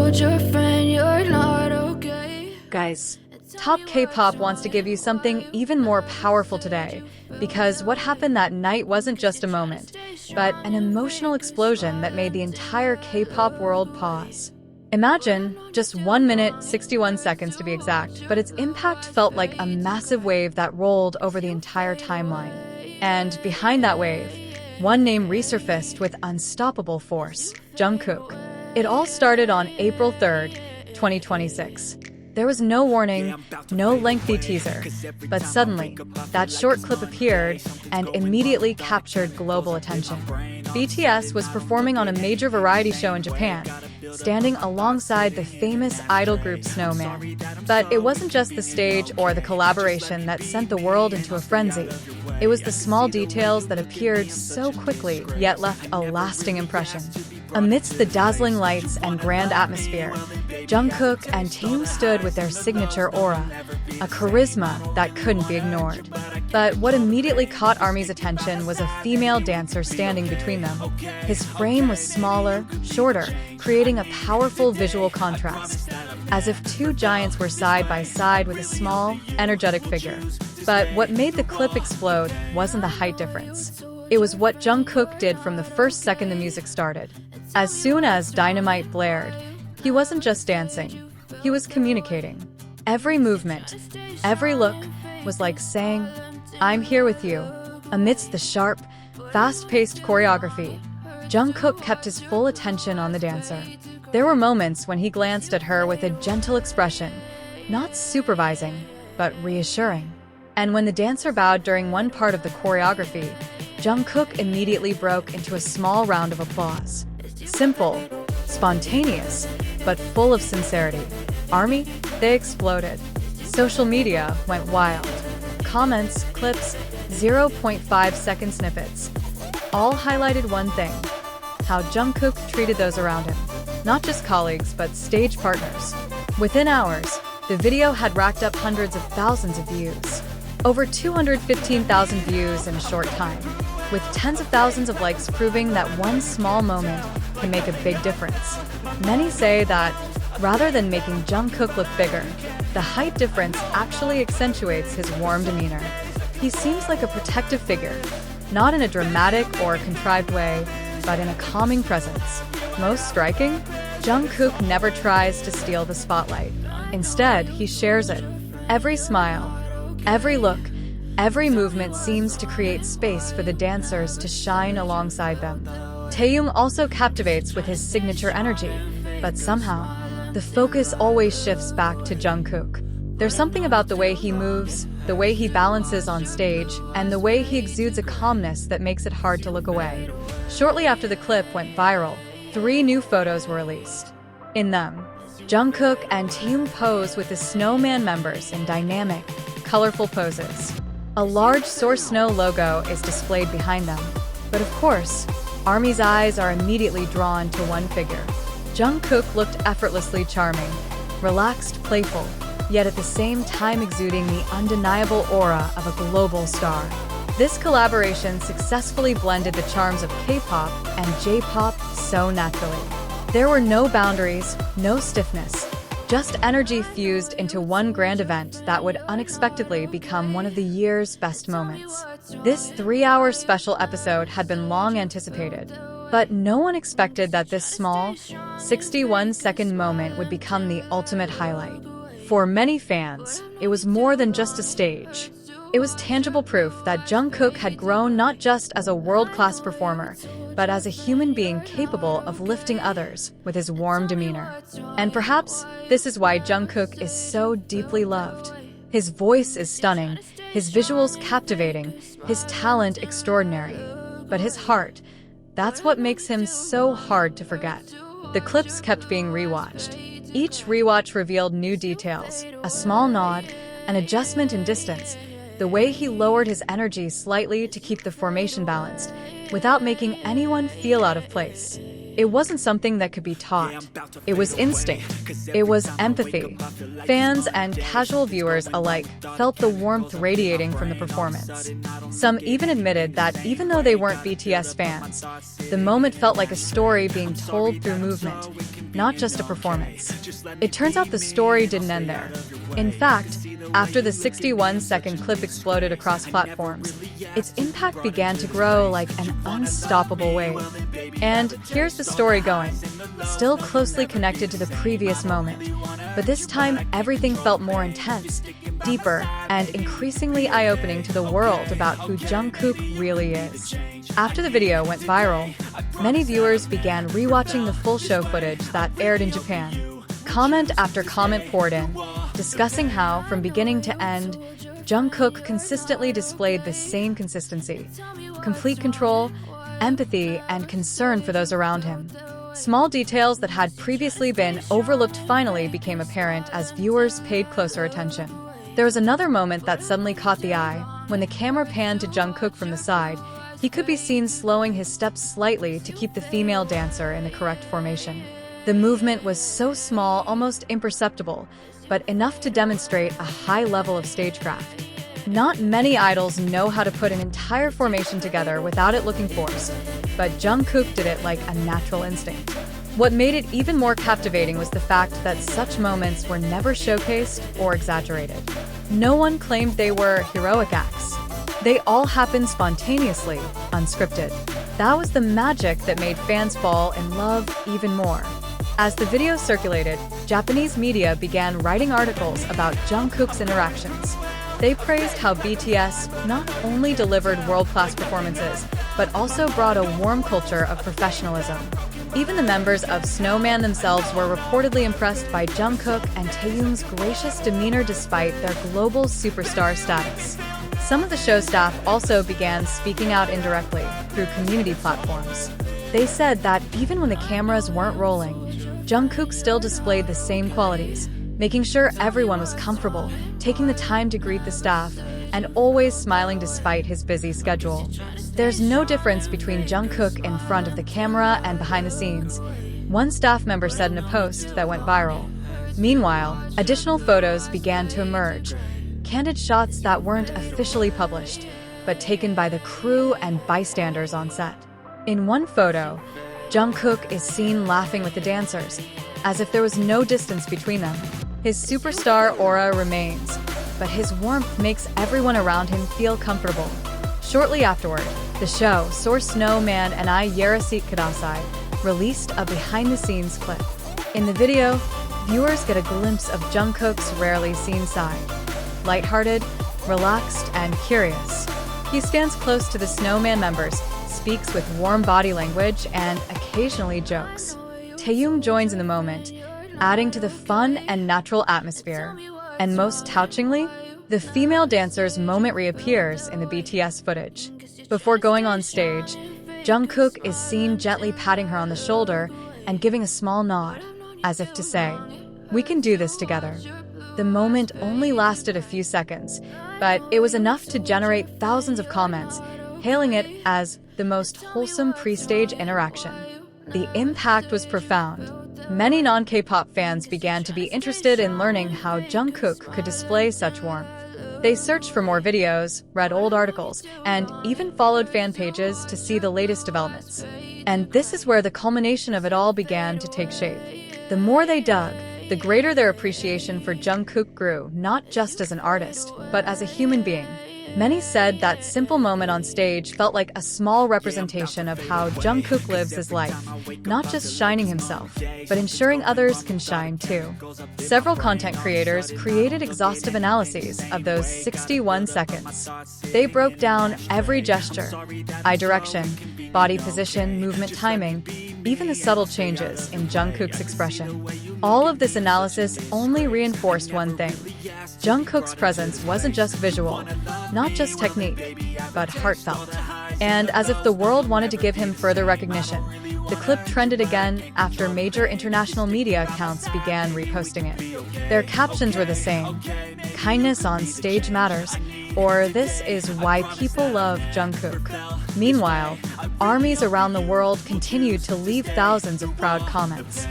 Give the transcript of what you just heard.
told your friend you're not okay. Guys, Top K-pop wants to give you something even more powerful today, because what happened that night wasn't just a moment, but an emotional explosion that made the entire K-pop world pause. Imagine, just 1 minute, 61 seconds to be exact, but its impact felt like a massive wave that rolled over the entire timeline. And behind that wave, one name resurfaced with unstoppable force: Jungkook. It all started on April 3rd, 2026. There was no warning, no lengthy teaser, but suddenly, that short clip appeared and immediately captured global attention. BTS was performing on a major variety show in Japan, standing alongside the famous idol group Snowman. But it wasn't just the stage or the collaboration that sent the world into a frenzy. It was the small details that appeared so quickly, yet left a lasting impression. Amidst the dazzling lights and grand atmosphere, Jungkook and team stood with their signature aura, a charisma that couldn't be ignored. But what immediately caught ARMY's attention was a female dancer standing between them. His frame was smaller, shorter, creating a powerful visual contrast, as if two giants were side by side with a small, energetic figure. But what made the clip explode wasn't the height difference. It was what Jungkook did from the first second the music started. As soon as Dynamite blared, he wasn't just dancing, he was communicating. Every movement, every look was like saying, "I'm here with you." Amidst the sharp, fast-paced choreography, Jungkook kept his full attention on the dancer. There were moments when he glanced at her with a gentle expression, not supervising, but reassuring. And when the dancer bowed during one part of the choreography, Jungkook immediately broke into a small round of applause. Simple, spontaneous, but full of sincerity. ARMY, they exploded. Social media went wild. Comments, clips, 0.5-second snippets. All highlighted one thing: how Jungkook treated those around him. Not just colleagues, but stage partners. Within hours, the video had racked up hundreds of thousands of views. Over 215,000 views in a short time, with tens of thousands of likes proving that one small moment can make a big difference. Many say that, rather than making Jungkook look bigger, the height difference actually accentuates his warm demeanor. He seems like a protective figure, not in a dramatic or contrived way, but in a calming presence. Most striking, Jungkook never tries to steal the spotlight. Instead, he shares it. Every smile, every look, every movement seems to create space for the dancers to shine alongside them. Taeyong also captivates with his signature energy, but somehow, the focus always shifts back to Jungkook. There's something about the way he moves, the way he balances on stage, and the way he exudes a calmness that makes it hard to look away. Shortly after the clip went viral, 3 new photos were released. In them, Jungkook and Taeyong pose with the Snowman members in dynamic, colorful poses. A large Source Snow logo is displayed behind them. But of course, ARMY's eyes are immediately drawn to one figure. Jungkook looked effortlessly charming, relaxed, playful, yet at the same time exuding the undeniable aura of a global star. This collaboration successfully blended the charms of K-pop and J-pop so naturally. There were no boundaries, no stiffness, just energy fused into one grand event that would unexpectedly become one of the year's best moments. This 3-hour special episode had been long anticipated, but no one expected that this small, 61-second moment would become the ultimate highlight. For many fans, it was more than just a stage. It was tangible proof that Jungkook had grown not just as a world-class performer, but as a human being capable of lifting others with his warm demeanor. And perhaps this is why Jungkook is so deeply loved. His voice is stunning, his visuals captivating, his talent extraordinary. But his heart, that's what makes him so hard to forget. The clips kept being rewatched. Each rewatch revealed new details, a small nod, an adjustment in distance, the way he lowered his energy slightly to keep the formation balanced, without making anyone feel out of place. It wasn't something that could be taught. It was instinct. It was empathy. Fans and casual viewers alike felt the warmth radiating from the performance. Some even admitted that even though they weren't BTS fans, the moment felt like a story being told through movement, not just a performance. It turns out the story didn't end there. In fact, after the 61-second clip exploded across platforms, its impact began to grow like an unstoppable wave. And here's the story going, still closely connected to the previous moment. But this time, everything felt more intense, deeper, and increasingly eye-opening to the world about who Jungkook really is. After the video went viral, many viewers began rewatching the full show footage that aired in Japan. Comment after comment poured in, discussing how, from beginning to end, Jungkook consistently displayed the same consistency, complete control, empathy, and concern for those around him. Small details that had previously been overlooked finally became apparent as viewers paid closer attention. There was another moment that suddenly caught the eye. When the camera panned to Jungkook from the side, he could be seen slowing his steps slightly to keep the female dancer in the correct formation. The movement was so small, almost imperceptible, but enough to demonstrate a high level of stagecraft. Not many idols know how to put an entire formation together without it looking forced, but Jungkook did it like a natural instinct. What made it even more captivating was the fact that such moments were never showcased or exaggerated. No one claimed they were heroic acts. They all happened spontaneously, unscripted. That was the magic that made fans fall in love even more. As the video circulated, Japanese media began writing articles about Jungkook's interactions. They praised how BTS not only delivered world-class performances, but also brought a warm culture of professionalism. Even the members of Snowman themselves were reportedly impressed by Jungkook and Taehyung's gracious demeanor despite their global superstar status. Some of the show staff also began speaking out indirectly through community platforms. They said that even when the cameras weren't rolling, Jungkook still displayed the same qualities, making sure everyone was comfortable, taking the time to greet the staff, and always smiling despite his busy schedule. There's no difference between Jungkook in front of the camera and behind the scenes, one staff member said in a post that went viral. Meanwhile, additional photos began to emerge, candid shots that weren't officially published, but taken by the crew and bystanders on set. In one photo, Jungkook is seen laughing with the dancers, as if there was no distance between them. His superstar aura remains, but his warmth makes everyone around him feel comfortable. Shortly afterward, the show Source Snowman and I Yaraseek Kudasai released a behind-the-scenes clip. In the video, viewers get a glimpse of Jungkook's rarely seen side. Lighthearted, relaxed, and curious. He stands close to the Snowman members, speaks with warm body language, and occasionally jokes. Taehyung joins in the moment, adding to the fun and natural atmosphere. And most touchingly, the female dancer's moment reappears in the BTS footage. Before going on stage, Jungkook is seen gently patting her on the shoulder and giving a small nod, as if to say, "We can do this together." The moment only lasted a few seconds, but it was enough to generate thousands of comments, hailing it as the most wholesome pre-stage interaction. The impact was profound. Many non-K-pop fans began to be interested in learning how Jungkook could display such warmth. They searched for more videos, read old articles, and even followed fan pages to see the latest developments. And this is where the culmination of it all began to take shape. The more they dug, the greater their appreciation for Jungkook grew, not just as an artist, but as a human being. Many said that simple moment on stage felt like a small representation of how Jungkook lives his life, not just shining himself, but ensuring others can shine too. Several content creators created exhaustive analyses of those 61 seconds. They broke down every gesture, eye direction, body position, movement timing, even the subtle changes in Jungkook's expression. All of this analysis only reinforced one thing. Jungkook's presence wasn't just visual, not just technique, but heartfelt. And as if the world wanted to give him further recognition, the clip trended again after major international media accounts began reposting it. Their captions were the same: "Kindness on stage matters," or "This is why people love Jungkook." Meanwhile, armies around the world continued to leave thousands of proud comments.